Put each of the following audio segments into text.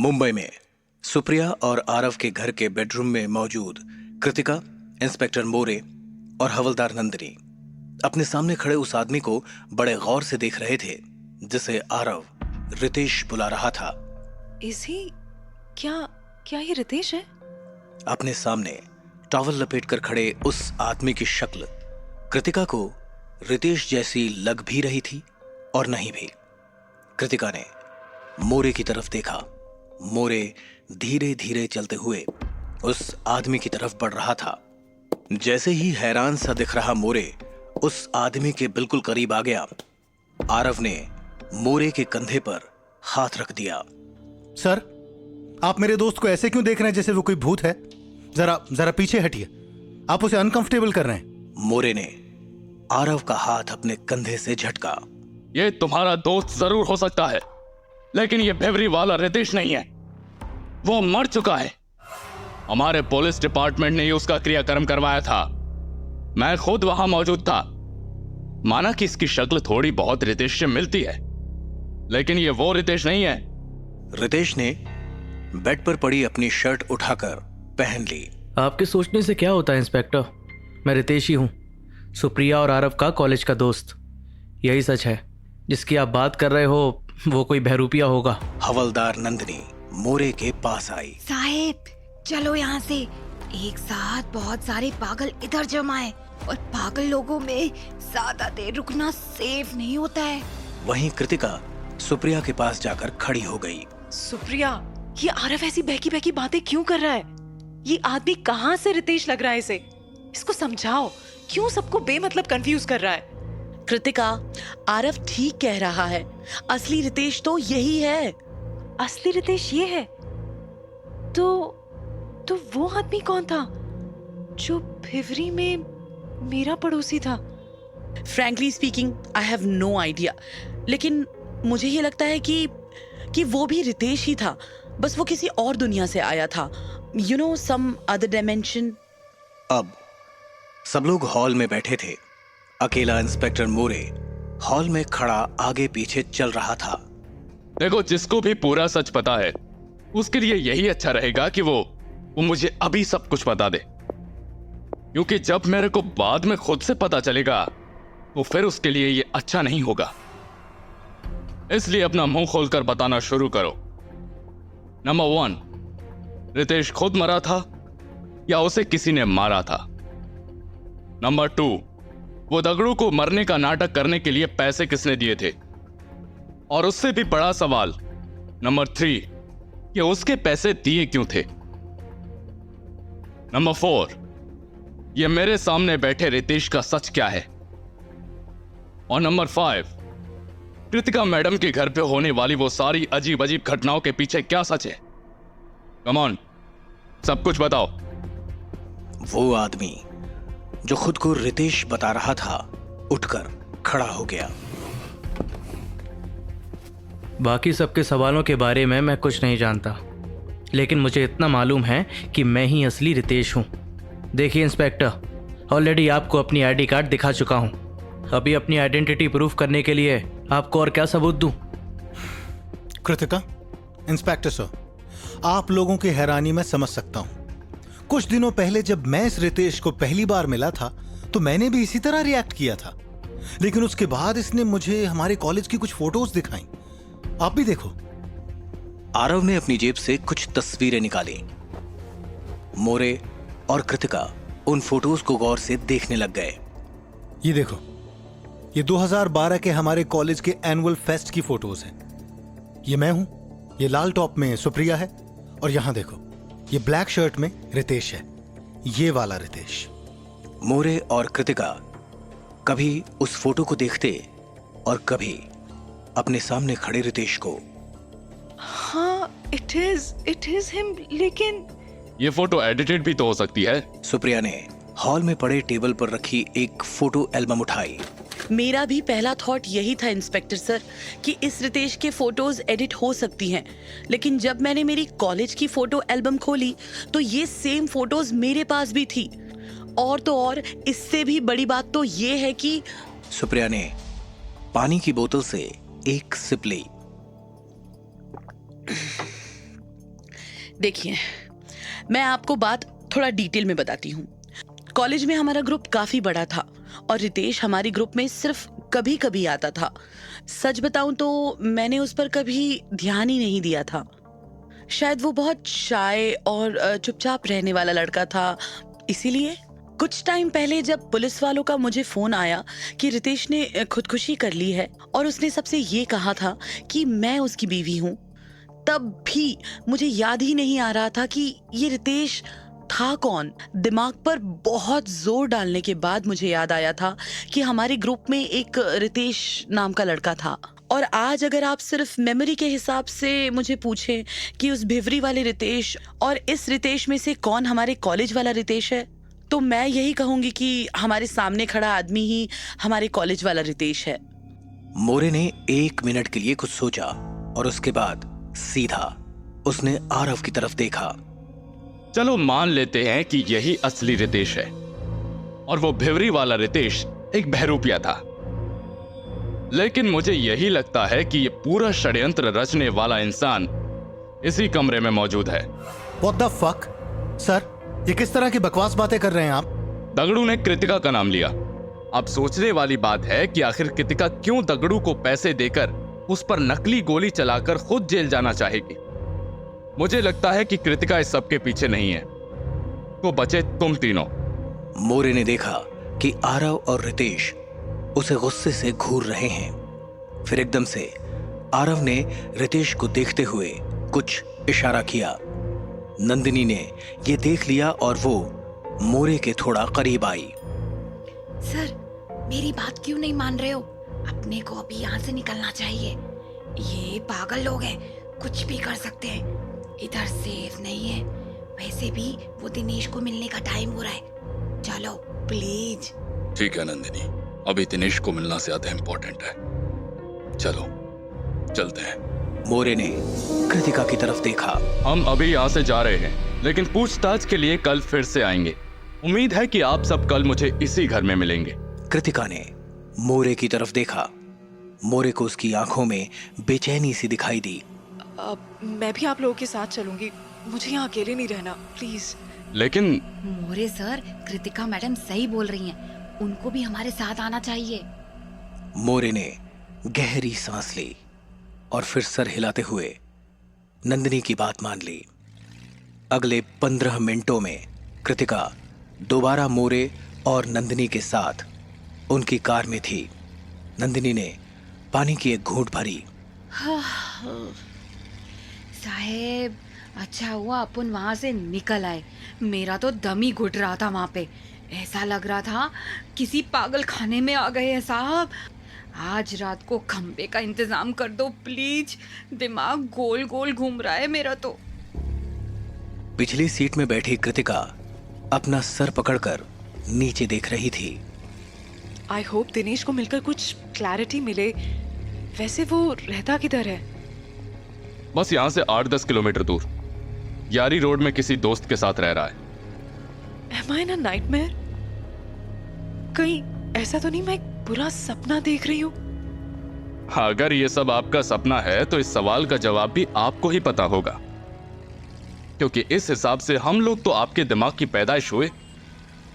मुंबई में सुप्रिया और आरव के घर के बेडरूम में मौजूद कृतिका, इंस्पेक्टर मोरे और हवलदार नंदिनी अपने सामने खड़े उस आदमी को बड़े गौर से देख रहे थे जिसे आरव रितेश बुला रहा था। इसी क्या ये रितेश है? अपने सामने टॉवल लपेटकर खड़े उस आदमी की शक्ल कृतिका को रितेश जैसी लग भी रही थी और नहीं भी। कृतिका ने मोरे की तरफ देखा। मोरे धीरे धीरे चलते हुए उस आदमी की तरफ बढ़ रहा था। जैसे ही हैरान सा दिख रहा मोरे उस आदमी के बिल्कुल करीब आ गया, आरव ने मोरे के कंधे पर हाथ रख दिया। सर, आप मेरे दोस्त को ऐसे क्यों देख रहे हैं जैसे वो कोई भूत है? जरा पीछे हटिए, आप उसे अनकंफर्टेबल कर रहे हैं। मोरे ने आरव का हाथ अपने कंधे से झटका। ये तुम्हारा दोस्त जरूर हो सकता है, लेकिन ये भेवरी वाला रितेश नहीं है। वो मर चुका है। हमारे पुलिस डिपार्टमेंट ने ही उसका क्रियाकर्म करवाया था। मैं खुद वहां मौजूद था। माना कि इसकी शक्ल थोड़ी बहुत रितेश से मिलती है, लेकिन ये वो रितेश नहीं है। रितेश ने बेड पर पड़ी अपनी शर्ट उठाकर पहन ली। आपके सोचने से क्या होता है इंस्पेक्टर? मैं रितेश ही हूँ, सुप्रिया और आरव का कॉलेज का दोस्त। यही सच है। जिसकी आप बात कर रहे हो वो कोई बहरूपिया होगा। हवलदार नंदिनी मोरे के पास आई। साहिब, चलो यहाँ से। एक साथ बहुत सारे पागल इधर जमा है और पागल लोगों में ज्यादा देर रुकना सेफ नहीं होता है। वहीं कृतिका सुप्रिया के पास जाकर खड़ी हो गई। सुप्रिया, ये आरव ऐसी बहकी बहकी बातें क्यों कर रहा है? ये आदमी कहाँ से रितेश लग रहा है इसे? इसको समझाओ, क्यों सबको बेमतलब कंफ्यूज कर रहा है? कृतिका, आरव ठीक कह रहा है। असली रितेश तो यही है। असली रितेश ये है? तो वो आदमी कौन था जो भिवरी में मेरा पड़ोसी था? Frankly speaking, I have no idea. लेकिन मुझे ये लगता है कि वो भी रितेश ही था, बस वो किसी और दुनिया से आया था। You know, some other dimension. अब सब लोग हॉल में बैठे थे। अकेला इंस्पेक्टर मोरे हॉल में खड़ा आगे पीछे चल रहा था। देखो, जिसको भी पूरा सच पता है उसके लिए यही अच्छा रहेगा कि वो मुझे अभी सब कुछ बता दे, क्योंकि जब मेरे को बाद में खुद से पता चलेगा तो फिर उसके लिए ये अच्छा नहीं होगा। इसलिए अपना मुंह खोलकर बताना शुरू करो। नंबर 1, रितेश खुद मरा था या उसे किसी ने मारा था? नंबर 2, वो दगड़ू को मरने का नाटक करने के लिए पैसे किसने दिए थे? और उससे भी बड़ा सवाल, नंबर 3, कि उसके पैसे दिए क्यों थे? नंबर 4, ये मेरे सामने बैठे रितेश का सच क्या है? और नंबर 5, कृतिका मैडम के घर पे होने वाली वो सारी अजीब अजीब घटनाओं के पीछे क्या सच है? कम ऑन, सब कुछ बताओ। वो आदमी जो खुद को रितेश बता रहा था उठकर खड़ा हो गया। बाकी सबके सवालों के बारे में मैं कुछ नहीं जानता, लेकिन मुझे इतना मालूम है कि मैं ही असली रितेश हूँ। देखिए इंस्पेक्टर, ऑलरेडी आपको अपनी आईडी कार्ड दिखा चुका हूँ। अभी अपनी आइडेंटिटी प्रूफ करने के लिए आपको और क्या सबूत दूँ? कृतिका, इंस्पेक्टर सर, आप लोगों की हैरानी मैं समझ सकता हूँ। कुछ दिनों पहले जब मैं इस रितेश को पहली बार मिला था तो मैंने भी इसी तरह रिएक्ट किया था, लेकिन उसके बाद इसने मुझे हमारे कॉलेज की कुछ फोटोज दिखाई। आप भी देखो। आरव ने अपनी जेब से कुछ तस्वीरें निकाली। मोरे और कृतिका उन फोटोज को गौर से देखने लग गए। ये देखो, ये 2012 के हमारे कॉलेज के एनुअल फेस्ट की फोटोज हैं। ये मैं हूं, ये लाल टॉप में सुप्रिया है, और यहां देखो, ये ब्लैक शर्ट में रितेश है। ये वाला रितेश। मोरे और कृतिका कभी उस फोटो को देखते और कभी अपने सामने खड़े रितेश को। हाँ, इट इज हिम, लेकिन ये फोटो एडिटेड भी तो हो सकती है। सुप्रिया ने हॉल में पड़े टेबल पर रखी एक फोटो एल्बम उठाई। मेरा भी पहला थॉट यही था इंस्पेक्टर सर, कि इस रितेश के फोटोज एडिट हो सकती हैं, लेकिन जब मैंने मेरी कॉलेज की फोटो एल्बम खोली तो ये सेम फोटोज मेरे पास भी थी। और तो और, इससे भी बड़ी बात तो ये है कि सुप्रिया ने पानी की बोतल से एक सिप ली। देखिए, मैं आपको बात थोड़ा डिटेल में बताती हूँ। कॉलेज में हमारा ग्रुप काफी बड़ा था और रितेश हमारे ग्रुप में सिर्फ कभी कभी आता था। सच बताऊं तो मैंने उस पर कभी ध्यान ही नहीं दिया था। शायद वो बहुत शाय और चुपचाप रहने वाला लड़का था, इसीलिए कुछ टाइम पहले जब पुलिस वालों का मुझे फोन आया कि रितेश ने खुदकुशी कर ली है और उसने सबसे ये कहा था कि मैं उसकी बीवी हूँ, तब भी मुझे याद ही नहीं आ रहा था कि ये रितेश था कौन। दिमाग पर बहुत जोर डालने के बाद मुझे याद आया था कि हमारे ग्रुप में एक रितेश नाम का लड़का था। और आज अगर आप सिर्फ मेमोरी के हिसाब से मुझे पूछें कि उस भिवरी वाले रितेश और इस रितेश में से कौन हमारे कॉलेज वाला रितेश है, तो मैं यही कहूंगी कि हमारे सामने खड़ा आदमी ही हमारे कॉलेज वाला रितेश है। मोरे ने 1 मिनट के लिए कुछ सोचा और उसके बाद सीधा उसने आरव की तरफ देखा। चलो मान लेते हैं कि यही असली रितेश है और वो भिवरी वाला रितेश एक बहरूपिया था। लेकिन मुझे यही लगता है कि ये पूरा षड्यंत्र रचने वाला इंसान इसी कमरे में मौजूद है। What the fuck? सर, ये किस तरह की बकवास बातें कर रहे हैं आप? दगड़ू ने कृतिका का नाम लिया। अब सोचने वाली बात है कि आखिर कृतिका क्यों दगड़ू को पैसे देकर उस पर नकली गोली चलाकर खुद जेल जाना चाहेगी। मुझे लगता है कि कृतिका इस सब के पीछे नहीं है, तो बचे तुम तीनों। मोरे ने देखा कि आरव और रितेश उसे गुस्से से घूर रहे हैं। फिर एकदम से आरव ने रितेश को देखते हुए कुछ इशारा किया। नंदिनी ने यह देख लिया और वो मोरे के थोड़ा करीब आई। सर, मेरी बात क्यों नहीं मान रहे हो? अपने को अभी यहाँ से निकलना चाहिए। ये पागल लोग हैं, कुछ भी कर सकते हैं। इधर सेफ नहीं है। वैसे भी वो दिनेश को मिलने का टाइम हो रहा है। चलो प्लीज। ठीक है नंदिनी, अभी दिनेश को मिलना ज्यादा इम्पोर्टेंट है। चलो चलते हैं। मोरे ने कृतिका की तरफ देखा। हम अभी यहाँ से जा रहे हैं, लेकिन पूछताछ के लिए कल फिर से आएंगे। उम्मीद है कि आप सब कल मुझे इसी घर में मिलेंगे। कृतिका ने मोरे की तरफ देखा। मोरे को उसकी आंखों में बेचैनी सी दिखाई दी। मैं भी आप लोगों के साथ चलूंगी, मुझे यहाँ अकेले नहीं रहना प्लीज। लेकिन मोरे सर, कृतिका मैडम सही बोल रही हैं। उनको भी हमारे साथ आना चाहिए। मोरे ने गहरी सांस ली और फिर सर हिलाते हुए नंदिनी की बात मान ली। अगले 15 मिनटों में कृतिका दोबारा मोरे और नंदिनी के साथ उनकी कार में थी। नंदिनी ने पानी की एक घूंट भरी। साहेब, अच्छा हुआ अपन वहाँ से निकल आए। मेरा तो दम ही घुट रहा था वहाँ पे। ऐसा लग रहा था किसी पागल खाने में आ गए हैं साहब। आज रात को खंबे का इंतजाम कर दो प्लीज। दिमाग गोल गोल घूम रहा है मेरा तो। पिछली सीट में बैठी कृतिका अपना सर पकड़कर नीचे देख रही थी। आई होप दिनेश को मिलकर कुछ क्लैरिटी मिले। वैसे वो रहता किधर है? बस यहाँ से 8-10 किलोमीटर दूर यारी रोड में किसी दोस्त के साथ रह रहा है। Am I in a nightmare? कहीं ऐसा तो नहीं मैं एक बुरा सपना देख रही हूँ? अगर ये सब आपका सपना है तो इस सवाल का जवाब भी आपको ही पता होगा, क्योंकि इस हिसाब से हम लोग तो आपके दिमाग की पैदाइश हुए।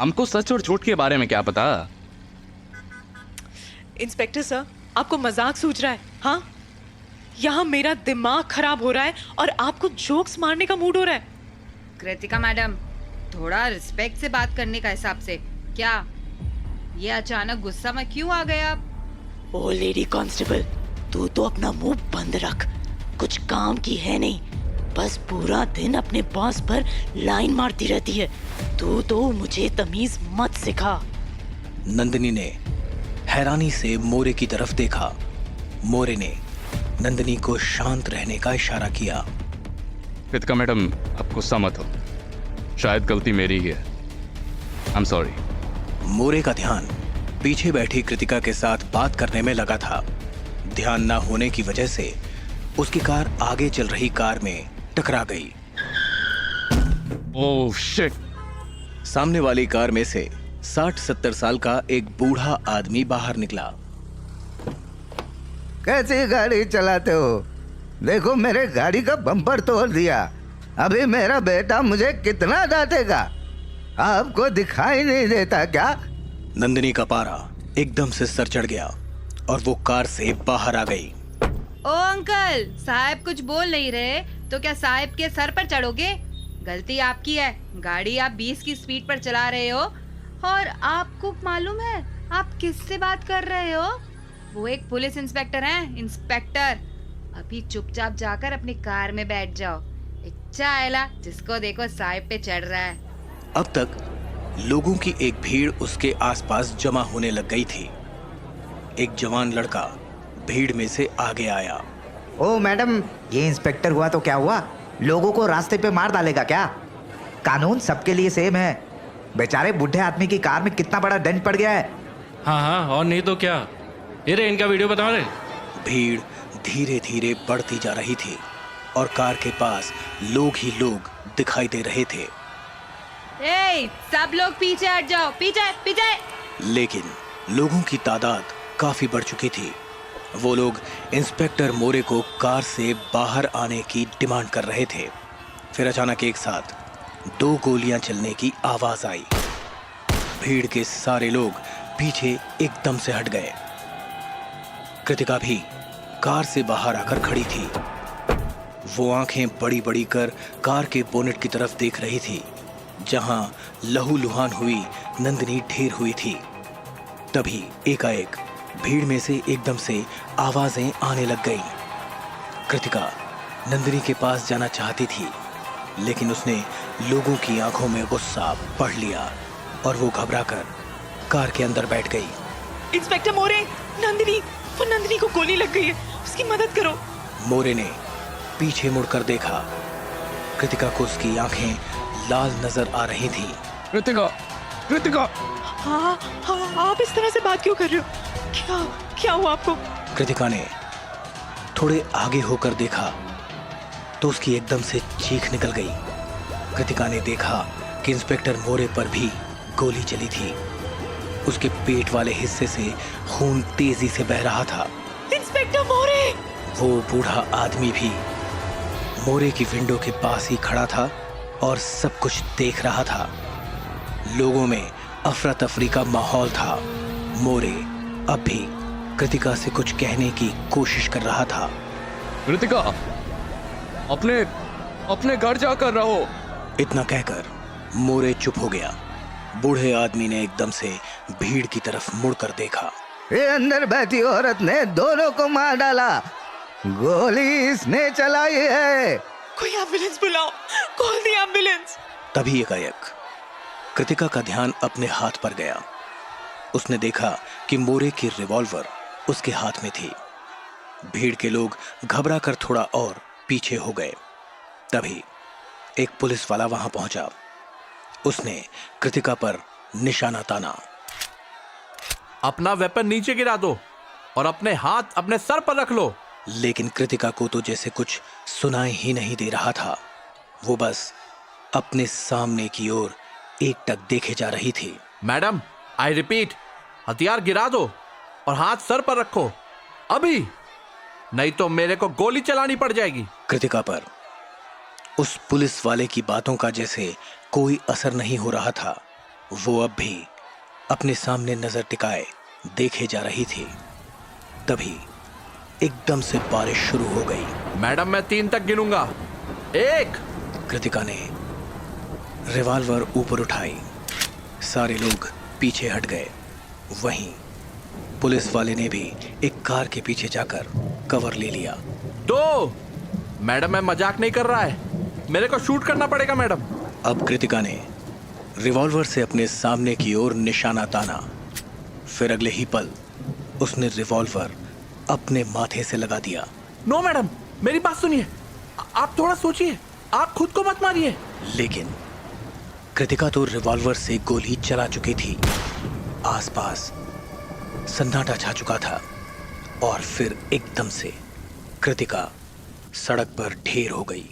हमको सच और झूठ के बारे में क्या पता। इंस्पेक्टर सर, आपको मजाक सूझ रहा है? हाँ, यहाँ मेरा दिमाग खराब हो रहा है और आपको जोक्स मारने का मूड हो रहा है। कृतिका मैडम, थोड़ा रिस्पेक्ट से बात करने का हिसाब से। क्या ये अचानक गुस्सा में क्यों आ गए आप? ओ लेडी कांस्टेबल, तू तो अपना मुंह बंद रख। कुछ काम की है नहीं, बस पूरा दिन अपने बॉस पर लाइन मारती रहती है। तू तो मुझे तमीज मत सिखा। नंदिनी ने हैरानी से मोरे की तरफ देखा। मोरे ने नंदिनी को शांत रहने का इशारा किया। कृतिका मैडम, आप गुस्सा मत हो, शायद गलती मेरी ही है। I am sorry. मोरे का ध्यान पीछे बैठी कृतिका के साथ बात करने में लगा था। ध्यान न होने की वजह से उसकी कार आगे चल रही कार में टकरा गई। Oh shit! सामने वाली कार में से 60-70 साल का एक बूढ़ा आदमी बाहर निकला। कैसी गाड़ी चलाते हो? देखो मेरे गाड़ी का बम्पर तोड़ दिया। अभी मेरा बेटा मुझे कितना डांटेगा, आपको दिखाई नहीं देता क्या? नंदिनी का पारा एकदम से सर चढ़ गया और वो कार से बाहर आ गई। ओ अंकल, साहब कुछ बोल नहीं रहे तो क्या साहब के सर पर चढ़ोगे? गलती आपकी है, गाड़ी आप 20 की स्पीड पर चला रहे हो और आपको मालूम है आप किससे बात कर रहे हो? वो एक पुलिस इंस्पेक्टर हैं, इंस्पेक्टर। अभी चुपचाप जाकर अपनी कार में बैठ जाओ। इच्छा आयला जिसको देखो साहब पे चढ़ रहा है। अब तक लोगों की एक भीड़ उसके आसपास जमा होने लग गई थी। एक जवान लड़का भीड़ में से आगे आया। ओ मैडम, ये इंस्पेक्टर हुआ तो क्या हुआ? लोगों को रास्ते पे मार डालेगा क्या? कानून सबके लिए सेम है। बेचारे बूढ़े आदमी की कार में कितना बड़ा डेंट पड़ गया है। हाँ हाँ, और नहीं तो क्या। ये रे, इनका वीडियो बता रहे। भीड़ धीरे धीरे बढ़ती जा रही थी और कार के पास लोग ही लोग दिखाई दे रहे थे। ए, सब लोग पीछे हट जाओ, पीछे पीछे। लेकिन लोगों की तादाद काफी बढ़ चुकी थी। वो लोग इंस्पेक्टर मोरे को कार से बाहर आने की डिमांड कर रहे थे। फिर अचानक एक साथ 2 गोलियां चलने की आवाज आई। भीड़ के सारे लोग पीछे एकदम से हट गए। कृतिका भी कार से बाहर आकर खड़ी थी। वो आंखें बड़ी बड़ी कर कार के बोनेट की तरफ देख रही थी, जहां लहूलुहान हुई नंदिनी ढेर हुई थी। तभी एकाएक भीड़ में से एकदम से आवाजें आने लग गईं। कृतिका नंदिनी के पास जाना चाहती थी, लेकिन उसने लोगों की आंखों में गुस्सा पढ़ लिया और वो घबराकर कार के अंदर बैठ गई। इंस्पेक्टर मोरे, नंदिनी को गोली लग गई है, उसकी मदद करो। मोरे ने पीछे मुड़कर देखा। कृतिका को उसकी आंखें लाल नजर आ रही थी। कृतिका, कृतिका! हाँ, आप इस तरह से बात क्यों कर रहे हो? क्या हुआ आपको? कृतिका ने थोड़े आगे होकर देखा तो उसकी एकदम से चीख निकल गई। कृतिका ने देखा कि इंस्पेक्टर मोरे पर भी गोली चली थी। उसके पेट वाले हिस्से से खून तेजी से बह रहा था। इंस्पेक्टर मोरे! वो बूढ़ा आदमी भी मोरे की विंडो के पास ही खड़ा था और सब कुछ देख रहा था। लोगों में अफरा तफरी का माहौल था। मोरे अब भी कृतिका से कुछ कहने की कोशिश कर रहा था। कृतिका, अपने घर जाकर रहो। इतना कहकर मोरे चुप हो गया। बूढ़े आदमी ने एकदम से भीड़ की तरफ मुड़कर देखा। ये अंदर बैठी औरत ने दोनों को मार डाला। गोली इसने चलाई है। कोई एम्बुलेंस बुलाओ, कॉल दी एम्बुलेंस। तभी एकाएक कृतिका का ध्यान अपने हाथ पर गया। उसने देखा कि मोरे की रिवॉल्वर उसके हाथ में थी। भीड़ के लोग घबराकर थोड़ा और पीछे हो गए। तभी एक पुलिस वाला वहां पहुंचा। उसने कृतिका पर निशाना ताना। अपना वेपन नीचे गिरा दो और अपने हाथ अपने सर पर रख लो। लेकिन कृतिका को तो जैसे कुछ सुनाई ही नहीं दे रहा था। वो बस अपने सामने की ओर एकटक देखे जा रही थी। मैडम, आई रिपीट, हथियार गिरा दो और हाथ सर पर रखो अभी, नहीं तो मेरे को गोली चलानी पड़ जाएगी। कृतिका पर उस पुलिस वाले की बातों का जैसे कोई असर नहीं हो रहा था। वो अब भी अपने सामने नजर टिकाए देखे जा रही थी। तभी एकदम से बारिश शुरू हो गई। मैडम, मैं 3 तक गिनूंगा। 1। कृतिका ने रिवॉल्वर ऊपर उठाई। सारे लोग पीछे हट गए। वहीं पुलिस वाले ने भी एक कार के पीछे जाकर कवर ले लिया। 2। मैडम, मैं मजाक नहीं कर रहा है, मेरे को शूट करना पड़ेगा मैडम। अब कृतिका ने रिवॉल्वर से अपने सामने की ओर निशाना ताना। फिर अगले ही पल उसने रिवॉल्वर अपने माथे से लगा दिया। नो मैडम, मेरी बात सुनिए, आप थोड़ा सोचिए, आप खुद को मत मारिए। लेकिन कृतिका तो रिवॉल्वर से गोली चला चुकी थी। आसपास सन्नाटा छा चुका था और फिर एकदम से कृतिका सड़क पर ढेर हो गई।